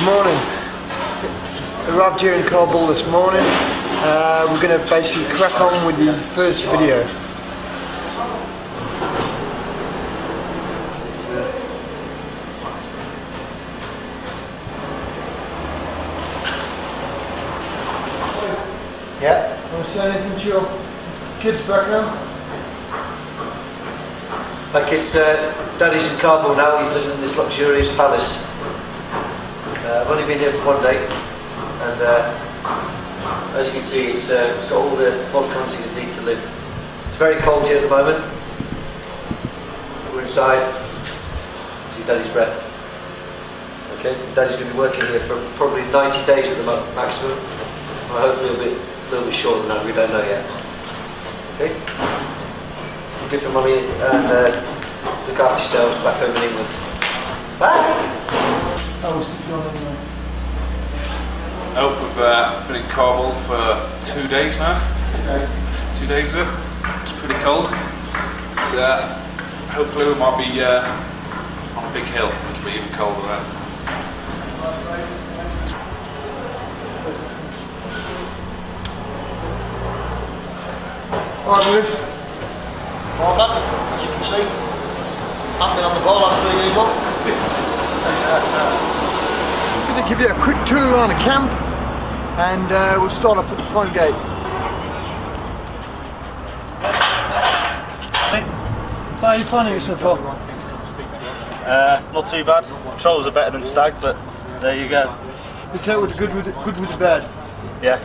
Morning. Arrived here in Kabul this morning. We're going to basically crack on with the first video. Yeah. Want to say anything to your kids back now? My kid's daddy's in Kabul now. He's living in this luxurious palace. I've only been here for 1 day, and as you can see, it's got all the mod content you need to live. It's very cold here at the moment. We're inside. See Daddy's breath. Okay, Daddy's going to be working here for probably 90 days at the maximum. Well, hopefully a little bit shorter than that. We don't know yet. Okay. Good for Mummy, and look after yourselves back home in England. Bye. I hope we've been in Kabul for 2 days now. 2 days ago. It's pretty cold. But hopefully we might be on a big hill, which will be even colder then. Alright, Lewis. Well done, as you can see. I've been on the ball as per usual. Just going to give you a quick tour around the camp, and we'll start off at the front gate. So how are you finding it so far? Not too bad. Patrols are better than Stag, but there you go. You tell with the good with the bad. Yeah.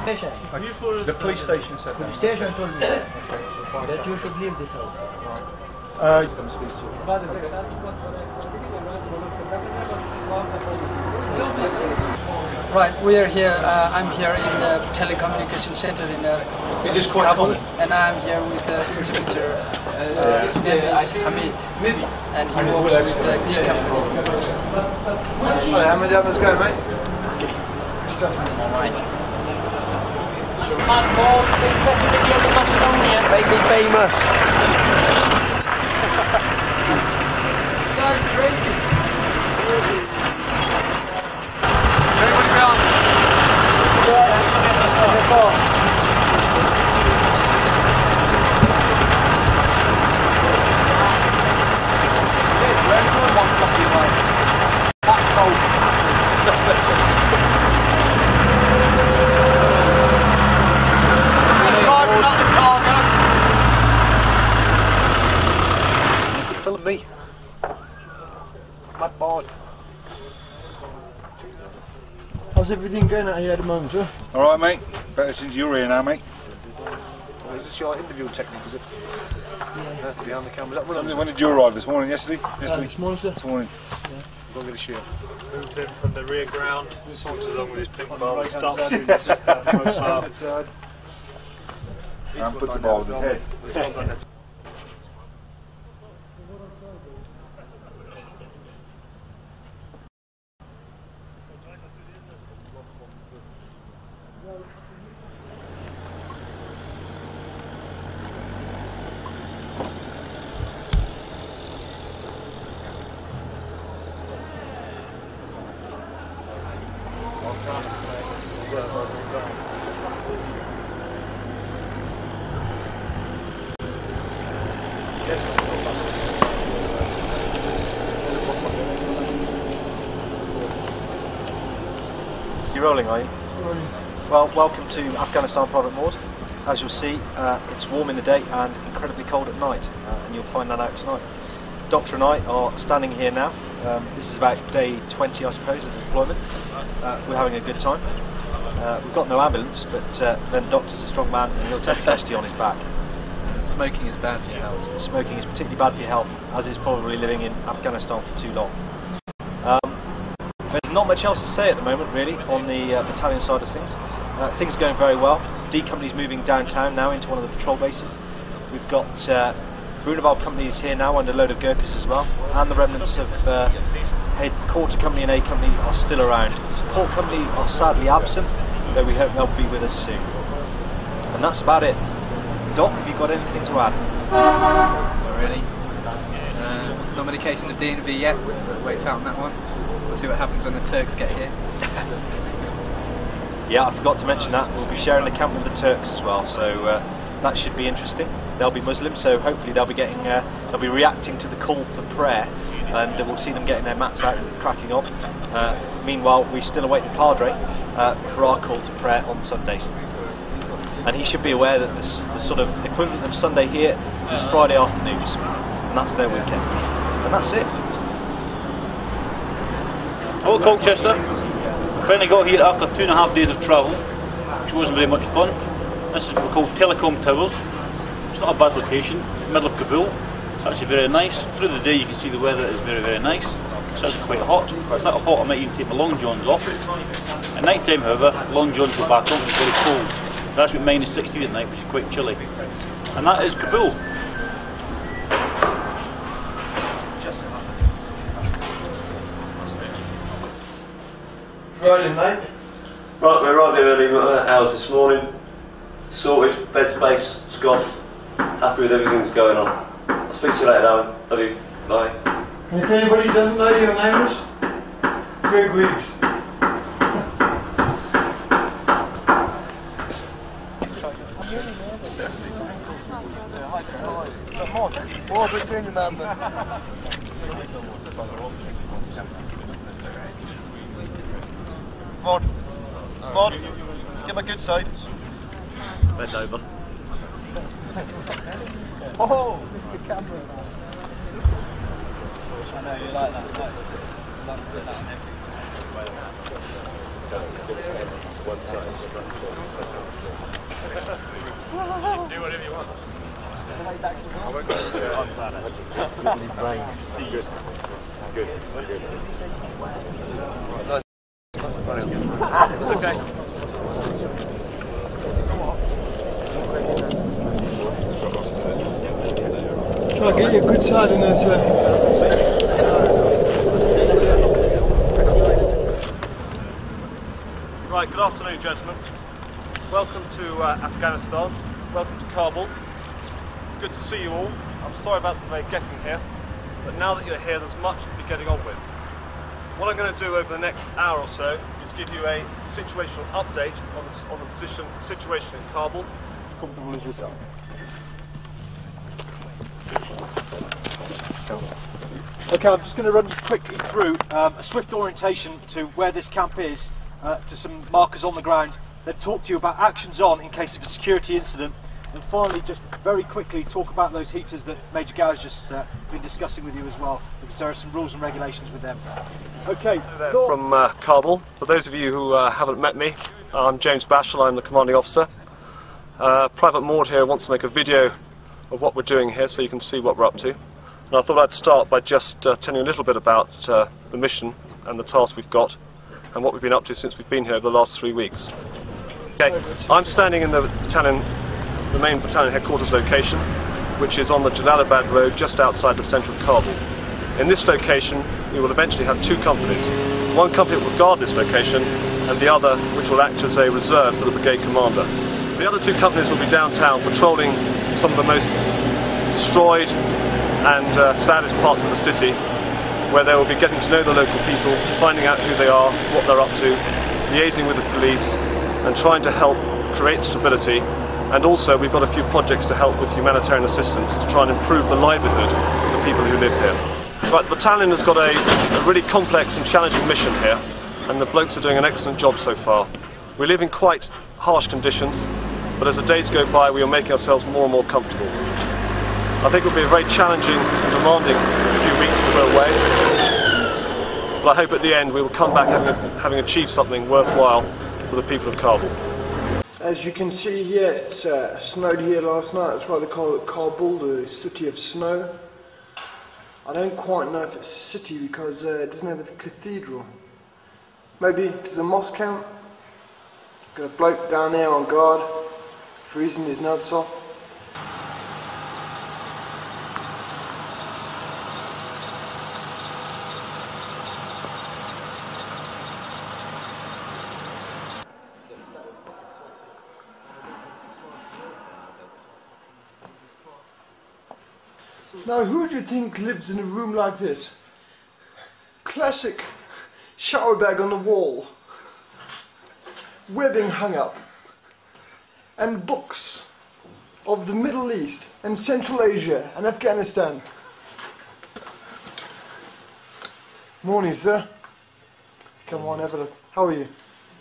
The police station said that. The station told me that you should leave this house. He's going to speak to you. Right, we are here. I'm here in the telecommunication center in Is this quite Kabul, common? and I'm here with the inspector. His name is Hamid, and he works with the D company. Hi, Hamid, how's it going, mate? Alright. Make me famous. That's crazy. Film me. Mad board. How's everything going out here at the moment, sir? Alright, mate. Better since you're here now, mate. Is this your interview technique, is it? Yeah. Behind the camera. When did you arrive? This morning? Yesterday? This morning, sir. This morning. Yeah. Go get a shirt. Moves in from the rear ground, saunts along with his pink ball, stops. And puts the ball in his head. You're rolling, are you? Well, welcome to Afghanistan Private Moored. As you'll see, it's warm in the day and incredibly cold at night, and you'll find that out tonight. Doctor and I are standing here now. This is about day 20, I suppose, of the deployment. We're having a good time. We've got no ambulance, but then the doctor's a strong man and he'll take the casualty on his back. Smoking is bad for your health. Smoking is particularly bad for your health, as is probably living in Afghanistan for too long. There's not much else to say at the moment, really, on the battalion side of things. Things are going very well. D Company's moving downtown now into one of the patrol bases. We've got Bruneval Company is here now under a load of Gurkhas as well, and the remnants of Quarter Company and A Company are still around. Support Company are sadly absent, though we hope they'll be with us soon. And that's about it. Doc, have you got anything to add? Not really. Not many cases of DNV yet. We'll wait out on that one. We'll see what happens when the Turks get here. Yeah, I forgot to mention that. We'll be sharing the camp with the Turks as well, so that should be interesting. They'll be Muslims, so hopefully they'll be reacting to the call for prayer, and we'll see them getting their mats out and cracking on. Meanwhile, we still await the Padre for our call to prayer on Sundays. And he should be aware that the sort of equivalent of Sunday here is Friday afternoons, and that's their weekend. And that's it. Hello Colchester. We finally got here after 2.5 days of travel, which wasn't very much fun. This is what we call Telecom Towers. It's not a bad location, middle of Kabul. It's actually very nice. Through the day you can see the weather is very, very nice. It's actually quite hot. If it's not hot I might even take my long johns off. At night time however, long johns go back on, it's very cold. That's with -16 at night, which is quite chilly. And that is Kabul. Right in, mate. Right, we arrived here early hours this morning. Sorted, bed space, scoff. Happy with everything that's going on. I'll speak to you later, Alan. Love you. Bye. And if anybody doesn't know your name is Greg Weaves. Spot, get my good side. Bend over. Oh, Mr. Camera. I know you like that. Do whatever you want. It's okay. Try to get you a good side in there, sir. Right, good afternoon, gentlemen. Welcome to Afghanistan. Welcome to Kabul. It's good to see you all. I'm sorry about the delay getting here, but now that you're here, there's much to be getting on with. What I'm going to do over the next hour or so is give you a situational update on the situation in Kabul. Okay, I'm just going to run you quickly through a swift orientation to where this camp is, to some markers on the ground, then talk to you about actions on in case of a security incident, and finally just very quickly talk about those heaters that Major Gow's just been discussing with you as well, because there are some rules and regulations with them. Okay, from Kabul. For those of you who haven't met me, I'm James Bashall, I'm the commanding officer. Private Maud here wants to make a video of what we're doing here so you can see what we're up to. And I thought I'd start by just telling you a little bit about the mission and the task we've got and what we've been up to since we've been here over the last 3 weeks. Okay, I'm standing in the main battalion headquarters location, which is on the Jalalabad road just outside the centre of Kabul. In this location we will eventually have 2 companies. One company will guard this location and the other which will act as a reserve for the brigade commander. The other 2 companies will be downtown patrolling some of the most destroyed and saddest parts of the city, where they will be getting to know the local people, finding out who they are, what they're up to, liaising with the police and trying to help create stability. And also we've got a few projects to help with humanitarian assistance to try and improve the livelihood of the people who live here. But the battalion has got a really complex and challenging mission here, and the blokes are doing an excellent job so far. We live in quite harsh conditions, but as the days go by we are making ourselves more and more comfortable. I think it will be a very challenging and demanding few weeks we're away, but I hope at the end we will come back having achieved something worthwhile for the people of Kabul. As you can see here, it's snowed here last night. That's why they call it Kabul, the city of snow. I don't quite know if it's a city because it doesn't have a cathedral. Maybe does a mosque count? Got a bloke down there on guard, freezing his nuts off. Now, who do you think lives in a room like this? Classic shower bag on the wall, webbing hung up, and books of the Middle East and Central Asia and Afghanistan. Morning, sir. Come on, have a look. How are you?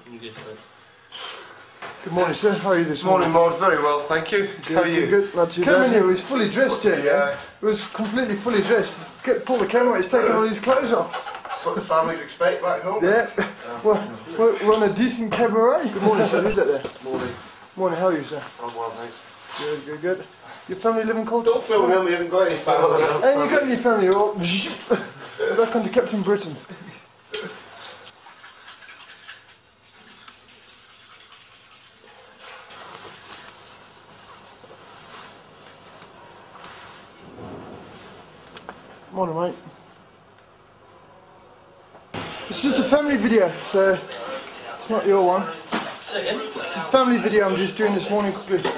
I'm good, thanks. Good morning, sir. How are you this morning? Morning, Maud. Very well, thank you. Good, How are you? Good, not too bad. Came in here, he was fully dressed here, yeah? He was completely fully dressed. Pull the camera, he's taking all his clothes off. That's what the families expect back home. Yeah. We're on a decent cabaret. Good morning, sir. Who's that there? Morning. Morning, how are you, sir? I'm well, thanks. Good, good, good. Your family live in culture? Don't film him, he hasn't got any family. Ain't you got any family? You're all back onto Captain Britain. Morning, mate. It's just a family video, so it's not your one. It's a family video I'm just doing this morning quickly.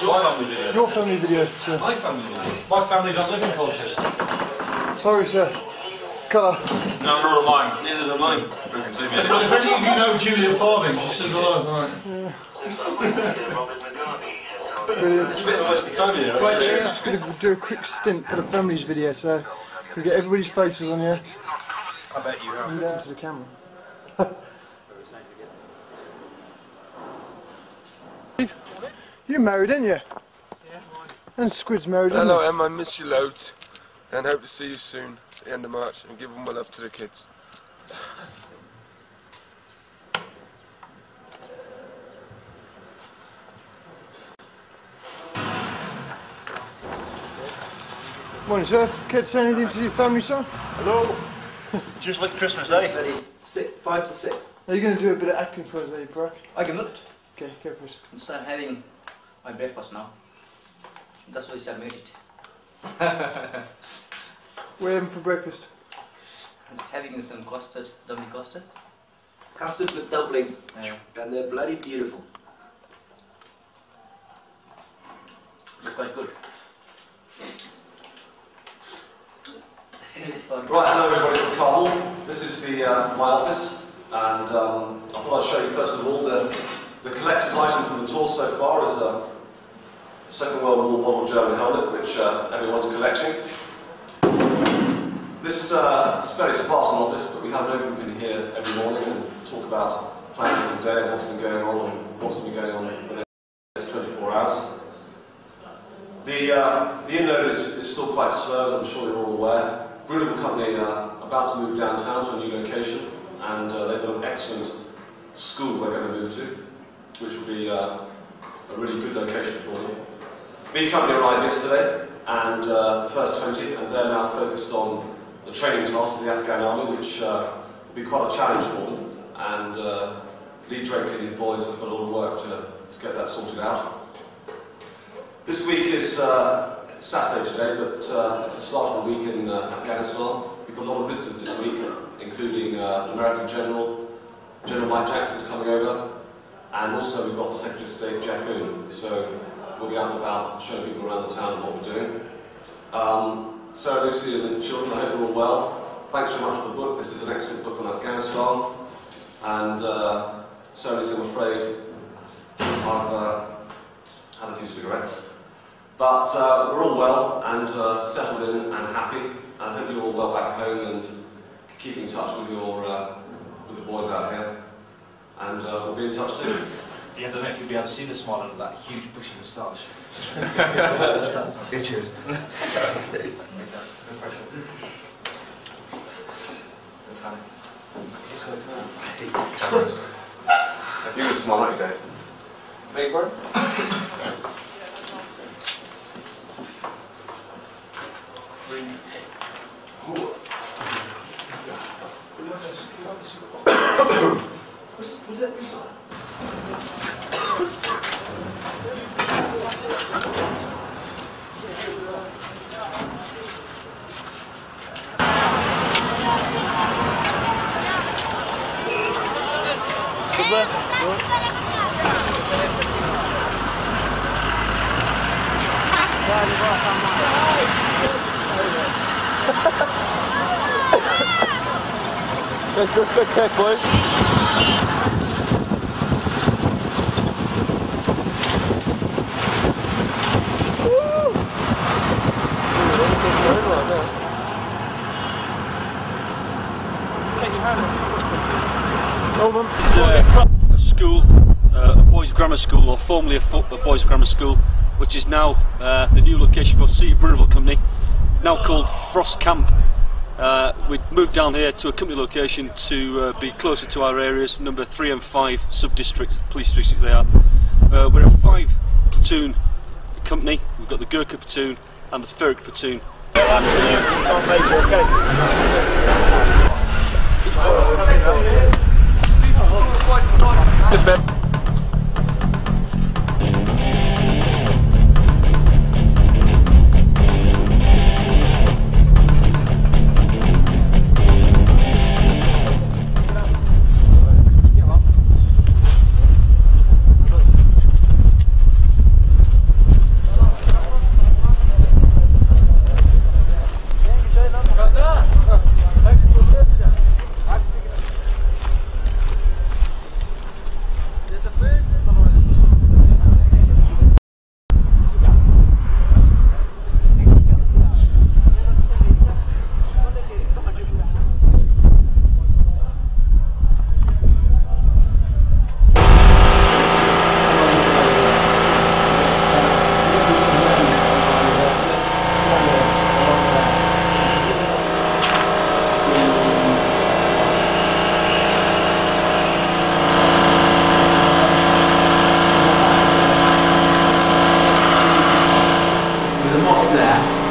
Your family video? Your family video, sir. My family video? My family don't live in Colchester. Sorry, sir. Colour. No, nor do mine. Neither do mine. If any of you know Julia Farthing, she says hello. Right. Yeah. Brilliant. It's a bit of a waste of time here. Right, yeah. I'm going to do a quick stint for the families video, so we get everybody's faces on here. I bet you have. And into the camera. You're married, aren't you? Yeah. And Squid's married, isn't Hello, he? Em, I miss you loads, and hope to see you soon at the end of March, and give all my love to the kids. Morning, sir. Care to say anything to your family, sir? Hello. Just like Christmas Day. 5 to 6. Are you going to do a bit of acting for us, Brock? I can do it. Okay, go for it. So I'm having my breakfast now. That's why I made it. What are you having for breakfast? I'm just having some custard, dummy custard. Custard with dumplings, Yeah. and they're bloody beautiful. It's quite good. Right, hello everybody from Kabul. This is my office, and I thought I'd show you first of all the collector's item from the tour so far is a Second World War model German helmet, which everyone's collecting. This is a fairly Spartan office, but we have an open group in here every morning and talk about plans for the day and what's been going on and what's going to be going on for the next 24 hours. The inload is still quite slow, as I'm sure you're all aware. Brunel Company are about to move downtown to a new location, and they've got an excellent school they're going to move to, which will be a really good location for them. B Company arrived yesterday, and the first 20, and they're now focused on the training task for the Afghan army, which will be quite a challenge for them, and Lee Drake and his boys have got a lot of work to get that sorted out. This week is Saturday today, but it's the start of the week in Afghanistan. We've got a lot of visitors this week, including an American General Mike Jackson's coming over, and also we've got Secretary of State Jack Hoon. So we'll be out and about showing people around the town what we're doing. So Lucy and the children, I hope you're all well. Thanks so much for the book. This is an excellent book on Afghanistan, and so Lucy, I'm afraid I've had a few cigarettes. But we're all well and settled in and happy, and I hope you're all well back home and keep in touch with the boys out here. And we'll be in touch soon. Yeah, I don't know if you'll be able to see the smile under that huge bushy moustache. Okay, cheers. Have you got a smile today? Beg your pardon? Good Let's go check, boys. It's a school, a boys' grammar school, or formerly a boys' grammar school, which is now the new location for City Bruneville Company, now called Frost Camp. We moved down here to a company location to be closer to our areas, number 3 and 5 sub-districts, police districts they are. We're a 5 platoon company. We've got the Gurkha platoon and the Ferric platoon.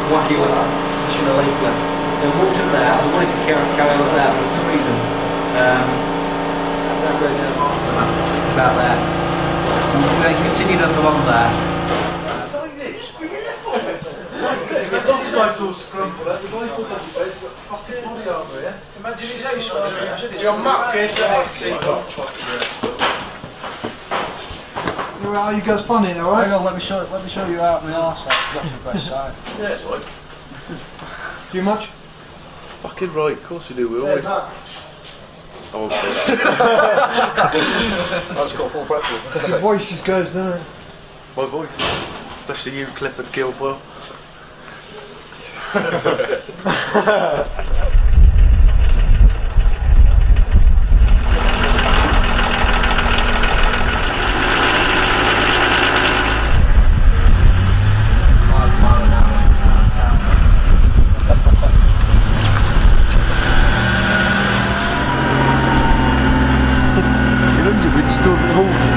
Wacky went pushing a leaflet. They walked up there, I wanted to carry on with that, but for some reason, that really didn't answer the map. It's about there. And they continued up along there. So you did? Just bring it up. The dog's legs all scrumpled up, the rifle's on your face, you've got fucking body armour here. Imagine his age. You're a map kid, Are you guys funny now, right? Hang on, let me show you out my arse. That's the best side. Yeah, it's right. Too much? Fucking right, of course you do. We always. I won't say that. That's got full breakfast. Your voice just goes, doesn't it? My voice, especially you, Clifford Guilfoyle.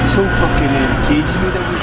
This whole fucking cage made of wood.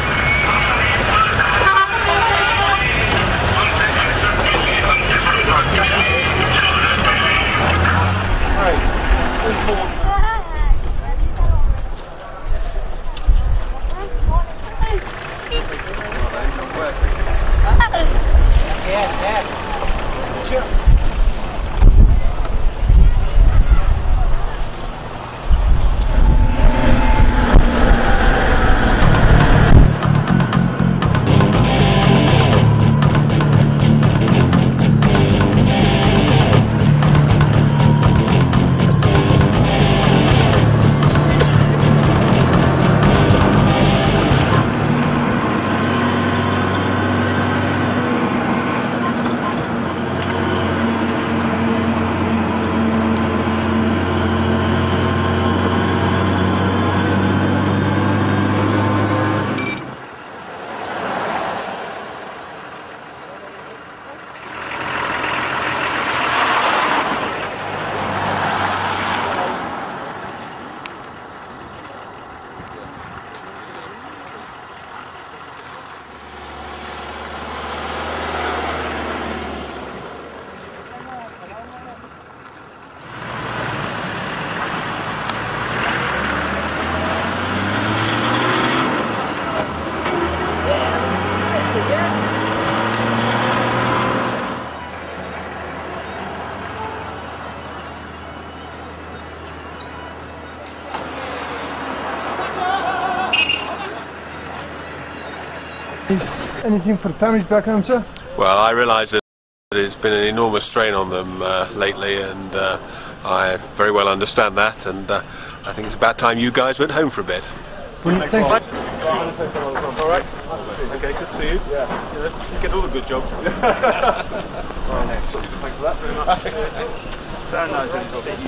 Is anything for the families back home, sir? Well, I realise that There's been an enormous strain on them lately, and I very well understand that, and I think it's about time you guys went home for a bit. Thanks. Alright. Okay, good to see you. Yeah. You get all the good job. Thanks for that very much. Very nice to see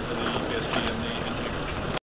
you.